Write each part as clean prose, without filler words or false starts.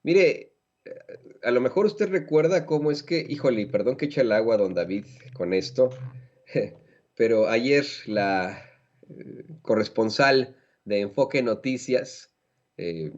Mire, a lo mejor usted recuerda cómo es que, híjole, perdón que eche el agua, don David, con esto, pero ayer la corresponsal de Enfoque Noticias eh,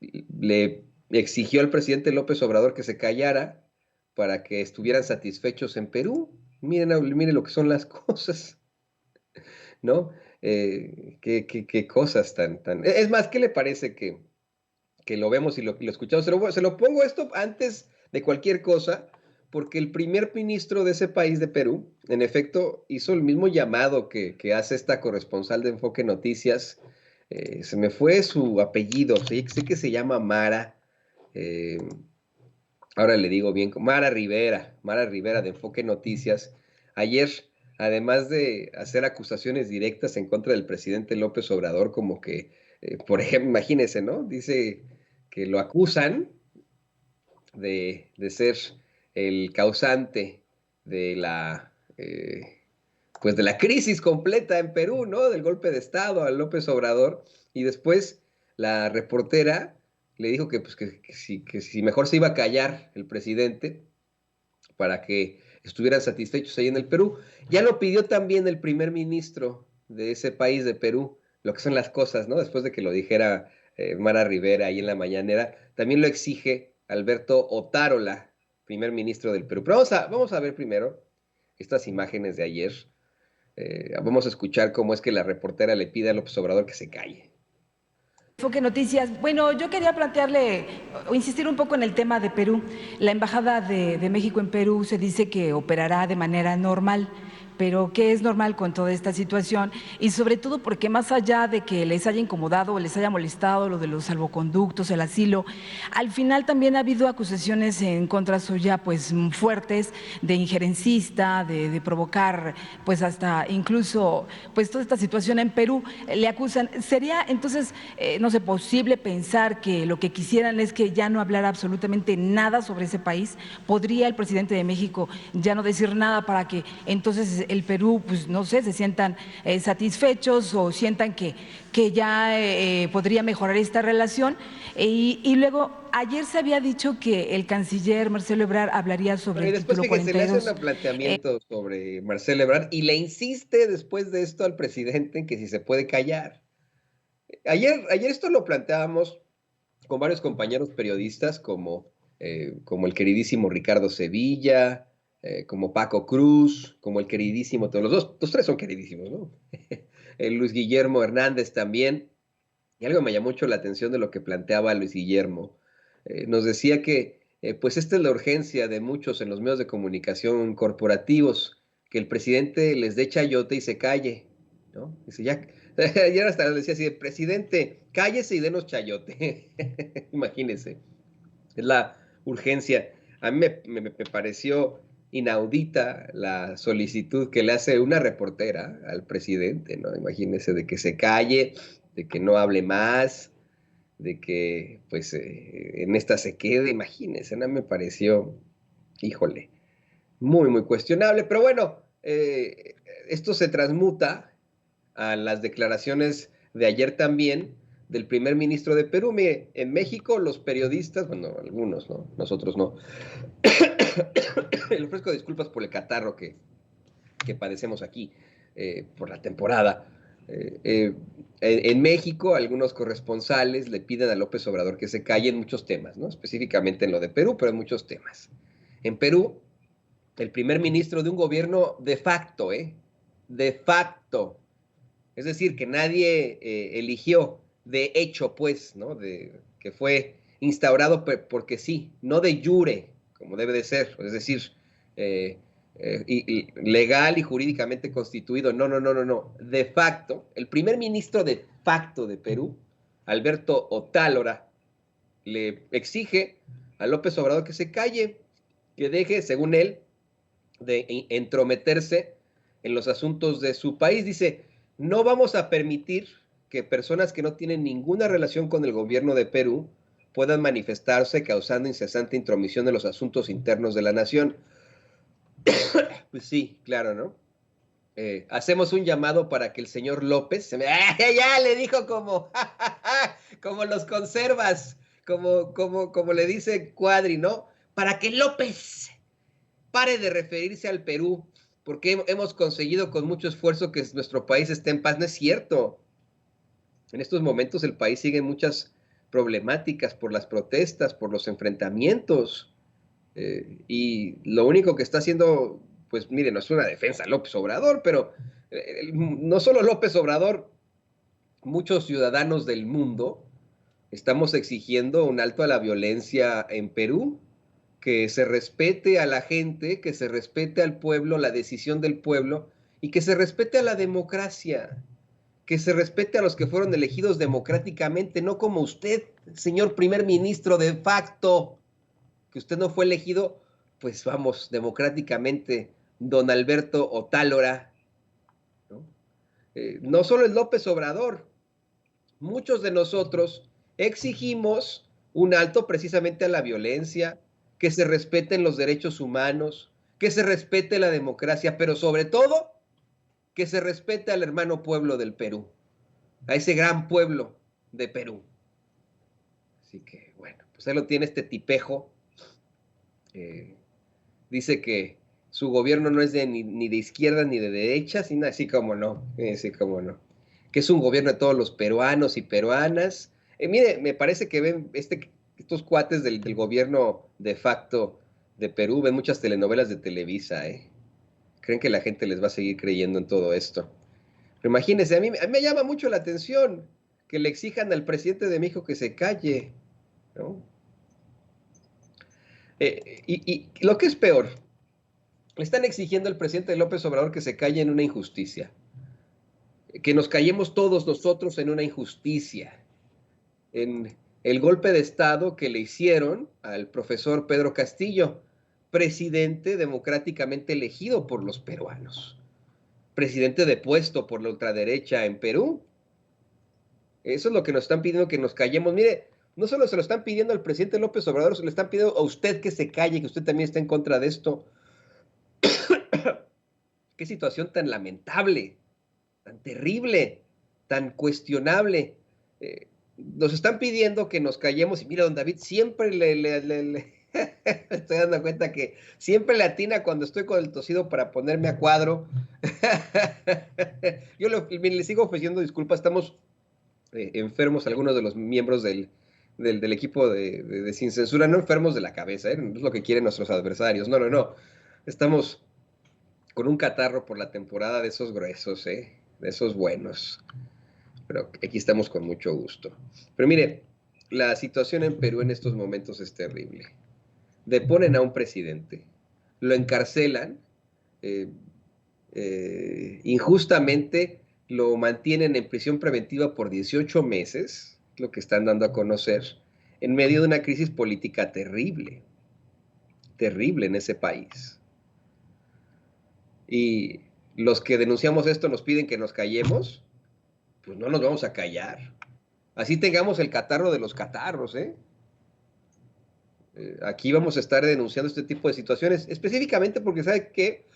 le exigió al presidente López Obrador que se callara para que estuvieran satisfechos en Perú. Miren lo que son las cosas, ¿no? Qué cosas tan... Es más, ¿qué le parece que lo vemos y lo escuchamos? Se lo pongo esto antes de cualquier cosa, porque el primer ministro de ese país, de Perú, en efecto, hizo el mismo llamado que hace esta corresponsal de Enfoque Noticias. Se me fue su apellido, sé que se llama Mara. eh, Ahora le digo bien, Mara Rivera de Enfoque Noticias. Ayer, además de hacer acusaciones directas en contra del presidente López Obrador, como que, por ejemplo, imagínense, ¿no? Dice que lo acusan de ser el causante de pues de la crisis completa en Perú, ¿no? Del golpe de Estado a López Obrador. Y después la reportera le dijo que si mejor se iba a callar el presidente para que estuvieran satisfechos ahí en el Perú. Ya lo pidió también el primer ministro de ese país, de Perú, lo que son las cosas, ¿no? Después de que lo dijera Mara Rivera ahí en la mañanera, también lo exige Alberto Otárola, primer ministro del Perú. Pero vamos a ver primero estas imágenes de ayer. Vamos a escuchar cómo es que la reportera le pide a López Obrador que se calle. Enfoque Noticias. Bueno, yo quería plantearle o insistir un poco en el tema de Perú. La Embajada de México en Perú se dice que operará de manera normal, pero ¿qué es normal con toda esta situación? Y sobre todo porque más allá de que les haya incomodado o les haya molestado lo de los salvoconductos, el asilo, al final también ha habido acusaciones en contra suya pues fuertes de injerencista, de provocar pues hasta incluso pues toda esta situación en Perú. Le acusan. Sería entonces no sé, posible pensar que lo que quisieran es que ya no hablara absolutamente nada sobre ese país. ¿Podría el presidente de México ya no decir nada para que entonces el Perú, pues no sé, se sientan satisfechos o sientan que ya podría mejorar esta relación? Y luego, ayer se había dicho que el canciller Marcelo Ebrard hablaría sobre Bueno, y el después, título fíjese, le hace 42. un planteamiento sobre Marcelo Ebrard y le insiste después de esto al presidente en que si se puede callar. Ayer esto lo planteábamos con varios compañeros periodistas, como el queridísimo Ricardo Sevilla, como Paco Cruz, como el queridísimo, todos los tres son queridísimos, ¿no? El Luis Guillermo Hernández también. Y algo me llamó mucho la atención de lo que planteaba Luis Guillermo. Nos decía que, pues, esta es la urgencia de muchos en los medios de comunicación corporativos, que el presidente les dé chayote y se calle, ¿no? Dice, ya, ayer hasta le decía así, presidente, cállese y denos chayote. Imagínese, es la urgencia. A mí me pareció inaudita la solicitud que le hace una reportera al presidente, ¿no? Imagínese, de que se calle, de que no hable más, de que pues en esta se quede, imagínese, ¿no? Me pareció, híjole, muy cuestionable, pero bueno, esto se transmuta a las declaraciones de ayer también del primer ministro de Perú. Mire, en México los periodistas, bueno, algunos, ¿no? Nosotros no. Le ofrezco disculpas por el catarro que padecemos aquí, por la temporada. En México, algunos corresponsales le piden a López Obrador que se calle en muchos temas, ¿no? Específicamente en lo de Perú, pero en muchos temas. En Perú, el primer ministro de un gobierno de facto, de facto, es decir, que nadie eligió, de hecho, pues, ¿no? Que fue instaurado porque sí, no de jure, como debe de ser, es decir, eh, legal y jurídicamente constituido, no, de facto, el primer ministro de facto de Perú, Alberto Otálora, le exige a López Obrador que se calle, que deje, según él, de entrometerse en los asuntos de su país. Dice, no vamos a permitir que personas que no tienen ninguna relación con el gobierno de Perú puedan manifestarse causando incesante intromisión en los asuntos internos de la nación. Pues sí, claro, ¿no? Hacemos un llamado para que el señor López, ya le dijo como, como los conservas, como le dice Cuadri, ¿no? Para que López pare de referirse al Perú, porque hemos conseguido con mucho esfuerzo que nuestro país esté en paz. No es cierto. En estos momentos el país sigue en muchas problemáticas por las protestas, por los enfrentamientos. Y lo único que está haciendo, pues mire, no es una defensa a López Obrador, pero no solo López Obrador, muchos ciudadanos del mundo estamos exigiendo un alto a la violencia en Perú, que se respete a la gente, que se respete al pueblo, la decisión del pueblo, y que se respete a la democracia, que se respete a los que fueron elegidos democráticamente, no como usted, señor primer ministro de facto, que usted no fue elegido, pues vamos, democráticamente, don Alberto Otálora, ¿no? No solo es López Obrador, muchos de nosotros exigimos un alto precisamente a la violencia, que se respeten los derechos humanos, que se respete la democracia, pero sobre todo, que se respete al hermano pueblo del Perú, a ese gran pueblo de Perú. Así que, bueno, pues ahí lo tiene este tipejo. Dice que su gobierno no es ni de izquierda ni de derecha, sino así como no, así como no. Que es un gobierno de todos los peruanos y peruanas. Mire, me parece que ven estos cuates del gobierno de facto de Perú, ven muchas telenovelas de Televisa, ¿eh? Creen que la gente les va a seguir creyendo en todo esto. Pero imagínense, a mí me llama mucho la atención que le exijan al presidente de México que se calle, ¿no? Y lo que es peor, le están exigiendo al presidente López Obrador que se calle en una injusticia, que nos callemos todos nosotros en una injusticia, en el golpe de Estado que le hicieron al profesor Pedro Castillo, presidente democráticamente elegido por los peruanos, presidente depuesto por la ultraderecha en Perú. Eso es lo que nos están pidiendo, que nos callemos. Mire, no solo se lo están pidiendo al presidente López Obrador, se le están pidiendo a usted que se calle, que usted también está en contra de esto. Qué situación tan lamentable, tan terrible, tan cuestionable. Nos están pidiendo que nos callemos y mira, don David siempre le estoy dando cuenta que siempre le atina cuando estoy con el tosido para ponerme a cuadro. Yo le sigo ofreciendo disculpas, estamos enfermos algunos de los miembros del equipo de Sin Censura, no enfermos de la cabeza, no es lo que quieren nuestros adversarios, no, estamos con un catarro por la temporada de esos gruesos, de esos buenos. Pero aquí estamos con mucho gusto. Pero mire, la situación en Perú en estos momentos es terrible. Deponen a un presidente, lo encarcelan, injustamente lo mantienen en prisión preventiva por 18 meses, lo que están dando a conocer, en medio de una crisis política terrible, terrible en ese país. Y los que denunciamos esto nos piden que nos callemos, pues no nos vamos a callar. Así tengamos el catarro de los catarros, aquí vamos a estar denunciando este tipo de situaciones, específicamente porque sabe que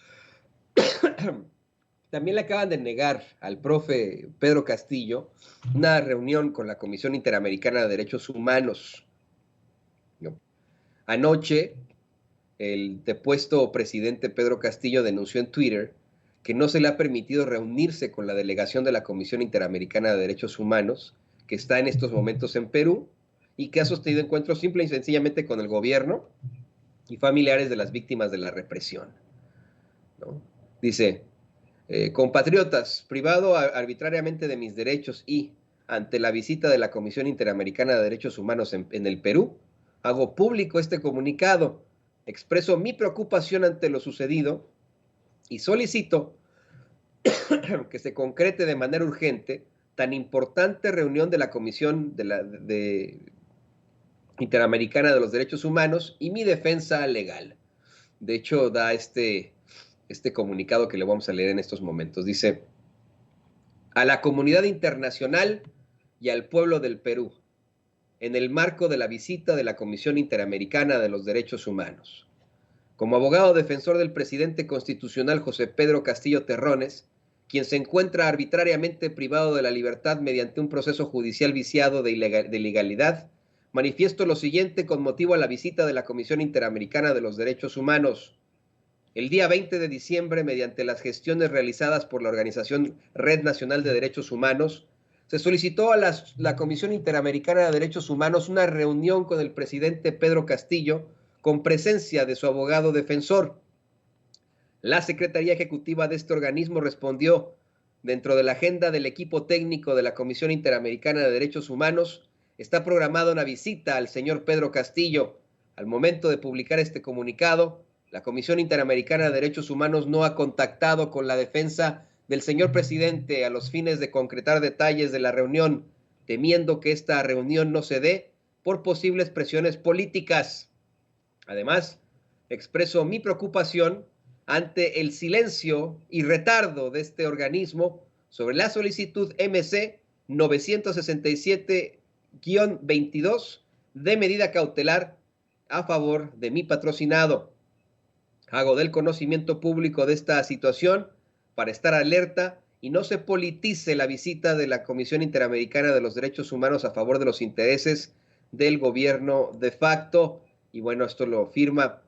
también le acaban de negar al profe Pedro Castillo una reunión con la Comisión Interamericana de Derechos Humanos. ¿No? Anoche, el depuesto presidente Pedro Castillo denunció en Twitter que no se le ha permitido reunirse con la delegación de la Comisión Interamericana de Derechos Humanos, que está en estos momentos en Perú, y que ha sostenido encuentros simple y sencillamente con el gobierno y familiares de las víctimas de la represión, ¿no? Dice, compatriotas, privado arbitrariamente de mis derechos y, ante la visita de la Comisión Interamericana de Derechos Humanos en el Perú, hago público este comunicado, expreso mi preocupación ante lo sucedido y solicito que se concrete de manera urgente tan importante reunión de la Comisión Interamericana de los Derechos Humanos y mi defensa legal. De hecho, da este comunicado que le vamos a leer en estos momentos. Dice, a la comunidad internacional y al pueblo del Perú, en el marco de la visita de la Comisión Interamericana de los Derechos Humanos. Como abogado defensor del presidente constitucional José Pedro Castillo Terrones, quien se encuentra arbitrariamente privado de la libertad mediante un proceso judicial viciado de ilegalidad, Manifiesto lo siguiente con motivo a la visita de la Comisión Interamericana de los Derechos Humanos. El día 20 de diciembre, mediante las gestiones realizadas por la organización Red Nacional de Derechos Humanos, se solicitó a la Comisión Interamericana de Derechos Humanos una reunión con el presidente Pedro Castillo con presencia de su abogado defensor. La Secretaría Ejecutiva de este organismo respondió: dentro de la agenda del equipo técnico de la Comisión Interamericana de Derechos Humanos está programada una visita al señor Pedro Castillo. Al momento de publicar este comunicado, la Comisión Interamericana de Derechos Humanos no ha contactado con la defensa del señor presidente a los fines de concretar detalles de la reunión, temiendo que esta reunión no se dé por posibles presiones políticas. Además, expreso mi preocupación ante el silencio y retardo de este organismo sobre la solicitud MC 967-22 de medida cautelar a favor de mi patrocinado. Hago del conocimiento público de esta situación para estar alerta y no se politice la visita de la Comisión Interamericana de los Derechos Humanos a favor de los intereses del gobierno de facto. Y bueno, esto lo firma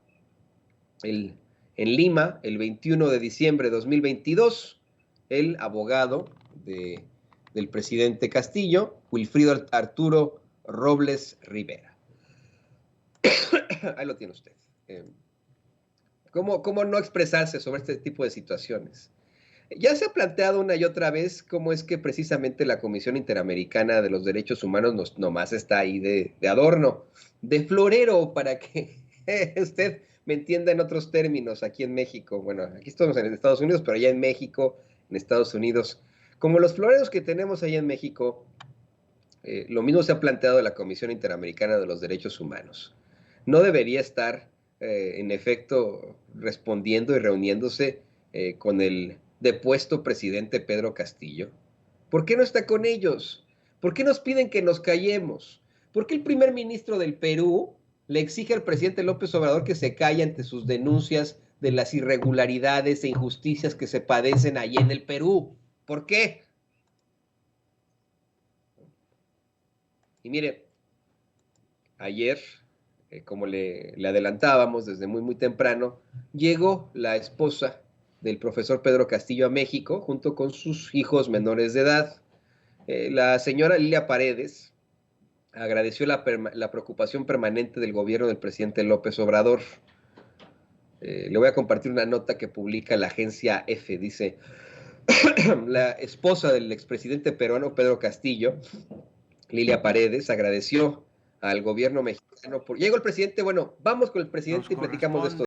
en Lima, el 21 de diciembre de 2022, el abogado del presidente Castillo, Wilfrido Arturo Robles Rivera. Ahí lo tiene usted. ¿Cómo no expresarse sobre este tipo de situaciones? Ya se ha planteado una y otra vez cómo es que precisamente la Comisión Interamericana de los Derechos Humanos nomás está ahí de adorno, de florero, para que usted me entienda en otros términos aquí en México. Bueno, aquí estamos en Estados Unidos, pero allá en México, en Estados Unidos, como los floreros que tenemos allá en México, lo mismo se ha planteado de la Comisión Interamericana de los Derechos Humanos. No debería estar, en efecto, respondiendo y reuniéndose con el depuesto presidente Pedro Castillo. ¿Por qué no está con ellos? ¿Por qué nos piden que nos callemos? ¿Por qué el primer ministro del Perú le exige al presidente López Obrador que se calle ante sus denuncias de las irregularidades e injusticias que se padecen allí en el Perú? ¿Por qué? Y mire, ayer, como le adelantábamos desde muy temprano, llegó la esposa del profesor Pedro Castillo a México junto con sus hijos menores de edad. La señora Lilia Paredes agradeció la preocupación permanente del gobierno del presidente López Obrador. Le voy a compartir una nota que publica la agencia EFE. Dice: la esposa del expresidente peruano Pedro Castillo, Lilia Paredes, agradeció al gobierno mexicano por... Llegó el presidente, bueno, vamos con el presidente y platicamos de esto.